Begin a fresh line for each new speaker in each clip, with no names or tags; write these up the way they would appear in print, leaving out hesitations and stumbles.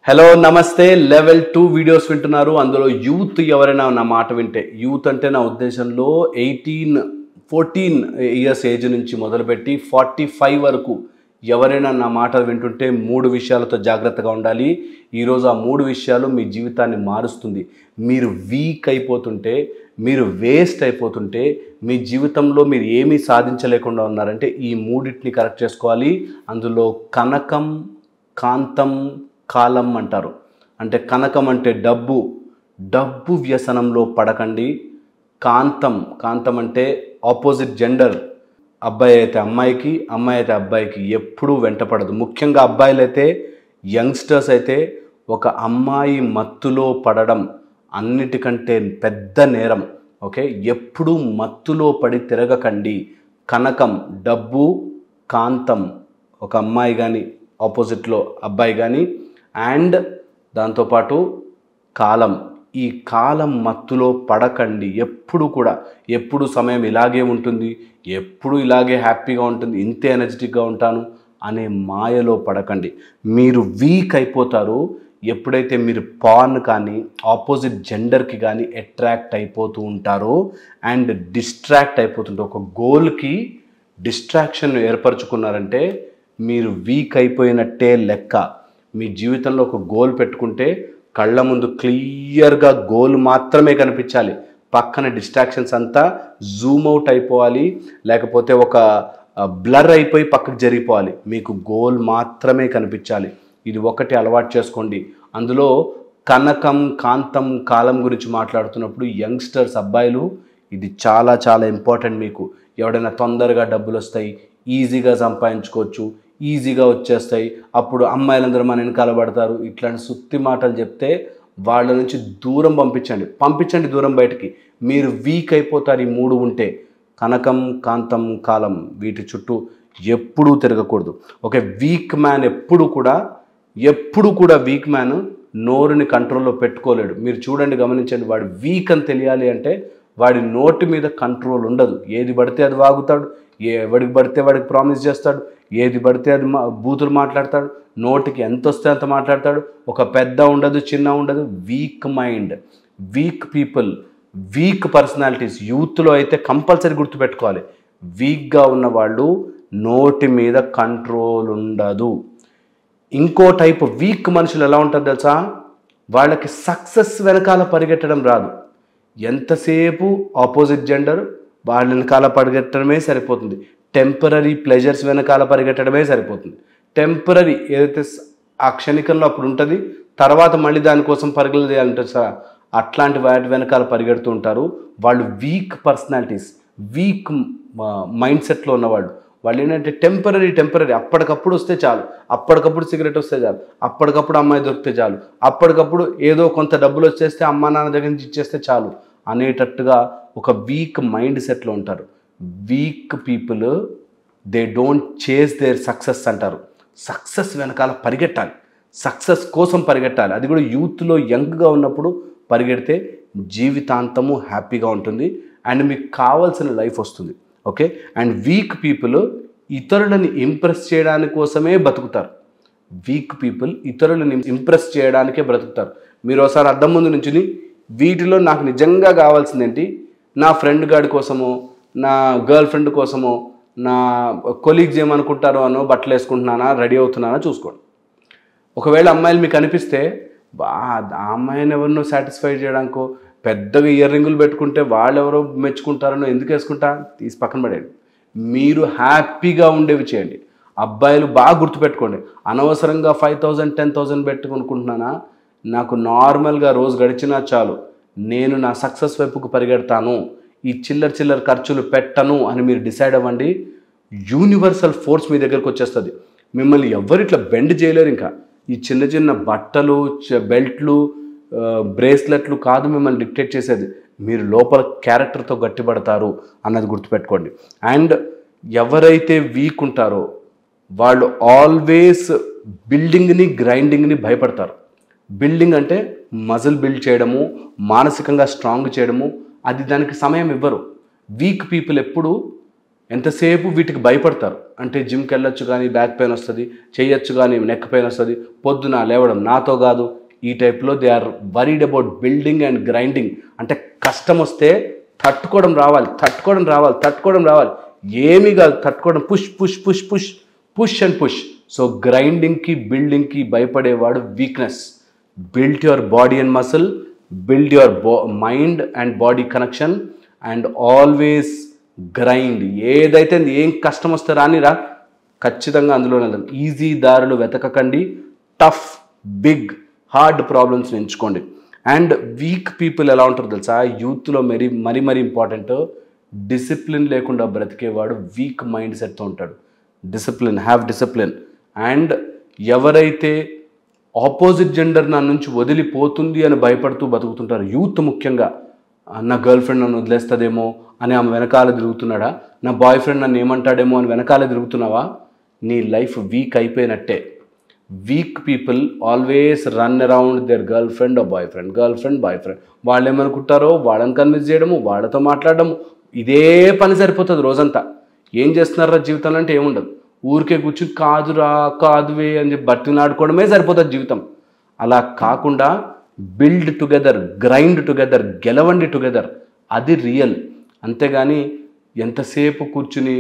Hello నమస్తే level 2 videos వింటున్నారు. అందులో యూత్ ఎవరైనా నా మాట వింటే, యూత్ అంటే నా ఉద్దేశంలో 14 ఇయర్స్ ఏజ్ నుంచి మొదలుపెట్టి 45 వరకు ఎవరైనా నా మాట వింటుంటే 3 విషయాలతో జాగ్రత్తగా ఉండాలి. ఈరోజు ఆ 3 విషయాలు మీ జీవితాన్ని మారుస్తుంది. మీరు వీక్ అయిపోతుంటే, మీరు వేస్ట్ అయిపోతుంటే, మీ జీవితంలో మీరు ఏమీ సాధించలేకుండా ఉన్నారంటే ఈ మూడింటిని కరెక్ట్ చేసుకోవాలి. అందులో కనకం, కాంతం, కాలం అంటారు. అంటే కనకం అంటే డబ్బు వ్యసనంలో పడకండి. కాంతం అంటే ఆపోజిట్ జెండర్, అబ్బాయి అయితే అమ్మాయికి, అమ్మాయి అయితే అబ్బాయికి ఎప్పుడూ వెంటపడదు. ముఖ్యంగా అబ్బాయిలైతే, యంగ్స్టర్స్ అయితే ఒక అమ్మాయి మత్తులో పడడం అన్నిటికంటే పెద్ద నేరం. ఓకే, ఎప్పుడూ మత్తులో పడి తిరగకండి. కనకం డబ్బు, కాంతం ఒక అమ్మాయి కానీ ఆపోజిట్లో అబ్బాయి కానీ, అండ్ దాంతోపాటు కాలం. ఈ కాలం మత్తులో పడకండి. ఎప్పుడు సమయం ఇలాగే ఉంటుంది, ఎప్పుడు ఇలాగే హ్యాపీగా ఉంటుంది, ఇంతే ఎనర్జెటిక్గా ఉంటాను అనే మాయలో పడకండి. మీరు వీక్ అయిపోతారు ఎప్పుడైతే మీరు పార్న్ కానీ ఆపోజిట్ జెండర్కి కానీ అట్రాక్ట్ అయిపోతూ ఉంటారో అండ్ డిస్ట్రాక్ట్ అయిపోతుంటారు. ఒక గోల్కి డిస్ట్రాక్షన్ ఏర్పరచుకున్నారంటే మీరు వీక్ అయిపోయినట్టే లెక్క. మీ జీవితంలో ఒక గోల్ పెట్టుకుంటే కళ్ళ ముందు క్లియర్గా గోల్ మాత్రమే కనిపించాలి. పక్కన డిస్ట్రాక్షన్స్ అంతా జూమ్ అవుట్ అయిపోవాలి, లేకపోతే ఒక బ్లర్ అయిపోయి పక్కకు జరిగిపోవాలి. మీకు గోల్ మాత్రమే కనిపించాలి. ఇది ఒకటి అలవాటు చేసుకోండి. అందులో కనకం, కాంతం, కాలం గురించి మాట్లాడుతున్నప్పుడు యంగ్స్టర్స్, అబ్బాయిలు, ఇది చాలా చాలా ఇంపార్టెంట్. మీకు ఎవడైనా తొందరగా డబ్బులు వస్తాయి, ఈజీగా సంపాదించుకోవచ్చు, ఈజీగా వచ్చేస్తాయి, అప్పుడు అమ్మాయిలందరూ మన వెనకాల పడతారు, ఇట్లాంటి సుత్తి మాటలు చెప్తే వాళ్ళ నుంచి దూరం పంపించండి దూరం బయటికి. మీరు వీక్ అయిపోతారు. ఈ 3 ఉంటే కనకం, కాంతం, కాలం, వీటి చుట్టూ ఎప్పుడూ తిరగకూడదు. ఓకే, వీక్ మ్యాన్ ఎప్పుడు కూడా వీక్ మ్యాన్ నోరుని కంట్రోల్లో పెట్టుకోలేడు. మీరు చూడండి, గమనించండి. వాడు వీక్ అని తెలియాలి అంటే వాడి నోటి మీద కంట్రోల్ ఉండదు. ఏది పడితే అది వాగుతాడు, ఎవడికి పడితే వాడికి ప్రామిస్ చేస్తాడు, ఏది పడితే అది బూతులు మాట్లాడతాడు, నోటికి ఎంత వస్తే అంత మాట్లాడతాడు. ఒక పెద్ద ఉండదు, చిన్న ఉండదు. Weak mind, weak people, weak personalities యూత్లో అయితే కంపల్సరీ గుర్తుపెట్టుకోవాలి. వీక్గా ఉన్న వాళ్ళు నోటి మీద కంట్రోల్ ఉండదు. ఇంకో టైప్ వీక్ మనుషులు ఎలా ఉంటారు తెలుసా? వాళ్ళకి సక్సెస్ వెనకాల పరిగెట్టడం రాదు. ఎంతసేపు ఆపోజిట్ జెండర్ వాళ్ళ వెనకాల పరిగెట్టడమే సరిపోతుంది. టెంపరీ ప్లెజర్స్ వెనకాల పరిగెట్టడమే సరిపోతుంది. టెంపరీ ఏదైతే ఆ క్షణికంలో అప్పుడు ఉంటుంది, తర్వాత మళ్ళీ దానికోసం పరుగులు చేయాలంటారు సార్, అట్లాంటి వాటి వెనకాల పరిగెడుతూ ఉంటారు. వాళ్ళు వీక్ పర్సనాలిటీస్, వీక్ మైండ్ సెట్లో ఉన్నవాళ్ళు. వాళ్ళు ఏంటంటే టెంపరీ అప్పటికప్పుడు వస్తే చాలు, అప్పటికప్పుడు సిగరెట్ వస్తే చాలు, అప్పటికప్పుడు అమ్మాయి దొరికితే చాలు, అప్పటికప్పుడు ఏదో కొంత డబ్బులు వచ్చేస్తే అమ్మా నాన్న దగ్గర నుంచి ఇచ్చేస్తే చాలు అనేటట్టుగా ఒక వీక్ మైండ్ సెట్లో ఉంటారు. వీక్ పీపుల్ దే డోంట్ చేస్ దేర్ సక్సెస్ అంటారు. సక్సెస్ వెనకాల పరిగెట్టాలి, సక్సెస్ కోసం పరిగెట్టాలి. అది కూడా యూత్లో యంగ్గా ఉన్నప్పుడు పరిగెడితే జీవితాంతము హ్యాపీగా ఉంటుంది అండ్ మీకు కావాల్సిన లైఫ్ వస్తుంది. ఓకే, అండ్ వీక్ పీపుల్ ఇతరులని ఇంప్రెస్ చేయడానికి కోసమే బతుకుతారు. వీక్ పీపుల్ ఇతరులని ఇంప్రెస్ చేయడానికే బ్రతుకుతారు. మీరు ఒకసారి అద్దం ముందు నుంచుని వీటిలో నాకు నిజంగా కావాల్సిందేంటి, నా ఫ్రెండ్ గాడి కోసమో, నా గర్ల్ ఫ్రెండ్ కోసమో, నా కొలీగ్స్ ఏమనుకుంటారో అనో బట్టలు వేసుకుంటున్నానా, రెడీ అవుతున్నానా చూసుకోండి. ఒకవేళ అమ్మాయిలు మీకు అనిపిస్తే ఆ అమ్మాయిని ఎవరినో సాటిస్ఫై చేయడానికో పెద్దగా ఇయర్ రింగులు పెట్టుకుంటే వాళ్ళు ఎవరో మెచ్చుకుంటారనో ఎందుకు వేసుకుంటా, తీసి పక్కన పడేయండి. మీరు హ్యాపీగా ఉండేవి చేయండి. అబ్బాయిలు బాగా గుర్తుపెట్టుకోండి, అనవసరంగా 5,000 10,000 పెట్టుకొనుకుంటున్నానా, నాకు నార్మల్గా రోజు గడిచినా చాలు, నేను నా సక్సెస్ వైపుకు పరిగెడతాను, ఈ చిల్లర ఖర్చులు పెట్టను అని మీరు డిసైడ్ అవ్వండి. యూనివర్సల్ ఫోర్స్ మీ దగ్గరకు వచ్చేస్తుంది. మిమ్మల్ని ఎవరు ఇట్లా బెండ్ చేయలేరు. ఇంకా ఈ చిన్న బట్టలు, బెల్ట్లు, బ్రేస్లెట్లు కాదు మిమ్మల్ని డిక్టేట్ చేసేది. మీరు లోపల క్యారెక్టర్తో గట్టిపడతారు అన్నది గుర్తుపెట్టుకోండి. అండ్ ఎవరైతే వీక్ ఉంటారో వాళ్ళు ఆల్వేస్ బిల్డింగ్ని, గ్రైండింగ్ని భయపడతారు. బిల్డింగ్ అంటే మజిల్ బిల్డ్ చేయడము, మానసికంగా స్ట్రాంగ్ చేయడము, అది దానికి సమయం ఇవ్వరు. వీక్ పీపుల్ ఎప్పుడు ఎంతసేపు వీటికి భయపడతారు. అంటే జిమ్కి వెళ్ళొచ్చు కానీ బ్యాక్ పెయిన్ వస్తుంది, చేయొచ్చు కానీ నెక్ పెయిన్ వస్తుంది, పొద్దున లేవడం నాతో కాదు, ఈ టైప్లో they are worried about building and grinding. అంటే కష్టం వస్తే తట్టుకోవడం రావాలి, ఏమీ కాదు తట్టుకోవడం, పుష్ అండ్ పుష్. సో గ్రైండింగ్కి బిల్డింగ్కి భయపడేవాడు weakness. Build your body and muscle, build your mind and body connection and always grind. ఏదైతే ఏం కష్టం వస్తే రానిరా, ఖచ్చితంగా అందులో వెళ్దాం. ఈజీ దారులు వెతకకండి, టఫ్ బిగ్ హార్డ్ ప్రాబ్లమ్స్ని ఎంచుకోండి. అండ్ వీక్ పీపుల్ ఎలా ఉంటారో తెలుసా, యూత్లో మరీ ఇంపార్టెంట్, డిసిప్లిన్ లేకుండా బ్రతికేవాడు వీక్ మైండ్ సెట్తో ఉంటాడు. Have discipline. అండ్ ఎవరైతే ఆపోజిట్ జెండర్ నా నుంచి వదిలిపోతుంది అని భయపడుతూ బతుకుతుంటారు, యూత్ ముఖ్యంగా, నా గర్ల్ ఫ్రెండ్ నన్ను వదిలేస్తుందేమో అని ఆమె వెనకాల తిరుగుతున్నాడా, నా బాయ్ ఫ్రెండ్ నన్ను ఏమంటాడేమో అని వెనకాల తిరుగుతున్నావా, నీ లైఫ్ వీక్ అయిపోయినట్టే. Weak people always run around their girlfriend boyfriend. వాళ్ళు ఏమనుకుంటారో వాళ్ళని కన్విన్స్ చేయడము, వాళ్ళతో మాట్లాడడము, ఇదే పని సరిపోతుంది రోజంతా. ఏం చేస్తున్నారా జీవితంలో అంటే ఏముండదు, ఊరికే కూర్చుని కాదువే అని చెప్పి బతినాడుకోవడమే సరిపోతుంది జీవితం. అలా కాకుండా బిల్డ్ టుగెదర్, గ్రైండ్ టుగెదర్, గెలవండి టుగెదర్, అది రియల్. అంతేగాని ఎంతసేపు కూర్చుని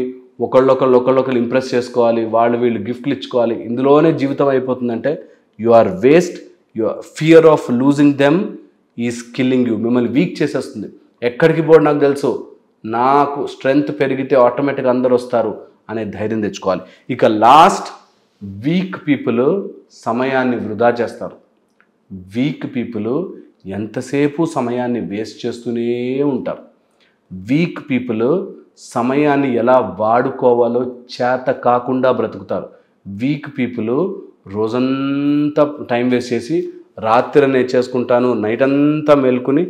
ఒకళ్ళొకళ్ళు ఇంప్రెస్ చేసుకోవాలి, వీళ్ళు గిఫ్ట్లు ఇచ్చుకోవాలి, ఇందులోనే జీవితం అయిపోతుందంటే you are waste. Your fear of losing them is killing you. మిమ్మల్ని వీక్ చేసేస్తుంది. ఎక్కడికి పోడు నాకు తెలుసు, నాకు స్ట్రెంగ్త్ పెరిగితే ఆటోమేటిక్గా అందరు వస్తారు అనే ధైర్యం తెచ్చుకోవాలి. ఇక లాస్ట్, వీక్ పీపుల్ సమయాన్ని వృధా చేస్తారు. వీక్ పీపుల్ ఎంతసేపు సమయాన్ని వేస్ట్ చేస్తూనే ఉంటారు. వీక్ పీపుల్ సమయాన్ని ఎలా వాడుకోవాలో చేత కాకుండా బ్రతుకుతారు. వీక్ పీపుల్ రోజంతా టైం వేస్ట్ చేసి రాత్రి నేను చేసుకుంటాను, నైట్ అంతా మేల్కొని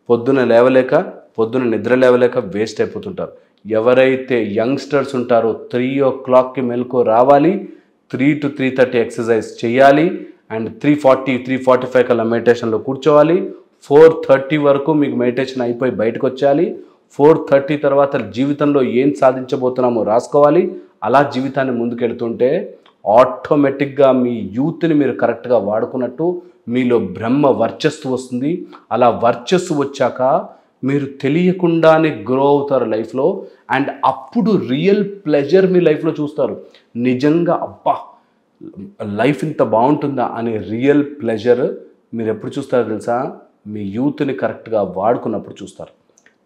పొద్దున నిద్ర లేవలేక వేస్ట్ అయిపోతుంటారు. ఎవరైతే యంగ్స్టర్స్ ఉంటారో 3 o'clockకి మెలకు రావాలి, 3 to 3:30 ఎక్సర్సైజ్ చేయాలి, అండ్ 3:45 కల్లా మెడిటేషన్లో కూర్చోవాలి. 4:30 వరకు మీకు మెడిటేషన్ అయిపోయి బయటకు వచ్చేయాలి. 4:30 తర్వాత జీవితంలో ఏం సాధించబోతున్నామో రాసుకోవాలి. అలా జీవితాన్ని ముందుకెళ్తుంటే ఆటోమేటిక్గా మీ యూత్ని మీరు కరెక్ట్గా వాడుకున్నట్టు మీలో బ్రహ్మ వర్చస్సు వస్తుంది. అలా వర్చస్సు వచ్చాక మీరు తెలియకుండానే గ్రో అవుతారు లైఫ్లో. అండ్ అప్పుడు రియల్ ప్లెజర్ మీ లైఫ్లో చూస్తారు. నిజంగా అబ్బా లైఫ్ ఇంత బాగుంటుందా అనే రియల్ ప్లెజర్ మీరు ఎప్పుడు చూస్తారో తెలుసా, మీ యూత్ని కరెక్ట్గా వాడుకున్నప్పుడు చూస్తారు.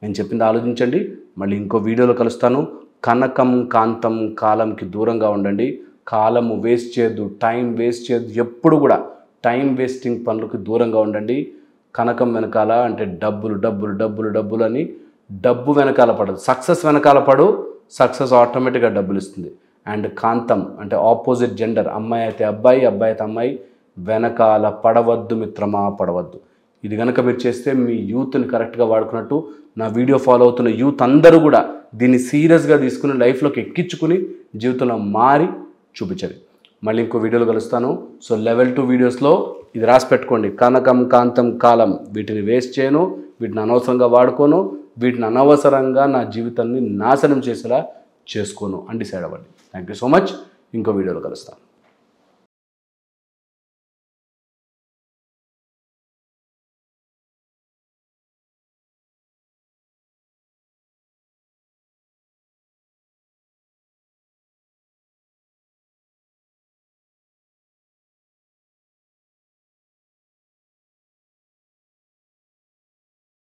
నేను చెప్పింది ఆలోచించండి. మళ్ళీ ఇంకో వీడియోలో కలుస్తాను. కనకం కాంతం కాలంకి దూరంగా ఉండండి. కాలము వేస్ట్ చేయొద్దు, టైం వేస్ట్ చేయొద్దు. ఎప్పుడు కూడా టైం వేస్టింగ్ పనులకు దూరంగా ఉండండి. కనకం వెనకాల అంటే డబ్బులు అని డబ్బు వెనకాల పడదు, సక్సెస్ వెనకాల పడు, సక్సెస్ ఆటోమేటిక్గా డబ్బులు ఇస్తుంది. అండ్ కాంతం అంటే ఆపోజిట్ జెండర్, అమ్మాయి అయితే అబ్బాయి, అబ్బాయి అయితే అమ్మాయి, వెనకాల పడవద్దు మిత్రమా, పడవద్దు. ఇది కనుక మీరు చేస్తే మీ యూత్ని కరెక్ట్గా వాడుకున్నట్టు. నా వీడియో ఫాలో అవుతున్న యూత్ అందరూ కూడా దీన్ని సీరియస్గా తీసుకుని లైఫ్లోకి ఎక్కించుకుని జీవితంలో మారి చూపించండి. మళ్ళీ ఇంకో వీడియోలో కలుస్తాను. సో లెవెల్ 2 వీడియోస్లో ఇది రాసి పెట్టుకోండి. కనకం కాంతం కాలం, వీటిని వేస్ట్ చేయను, వీటిని అనవసరంగా వాడుకోను, వీటిని అనవసరంగా నా జీవితాన్ని నాశనం చేసేలా చేసుకోను అని డిసైడ్ అవ్వండి. Thank you so much. ఇంకో వీడియోలో కలుస్తాను.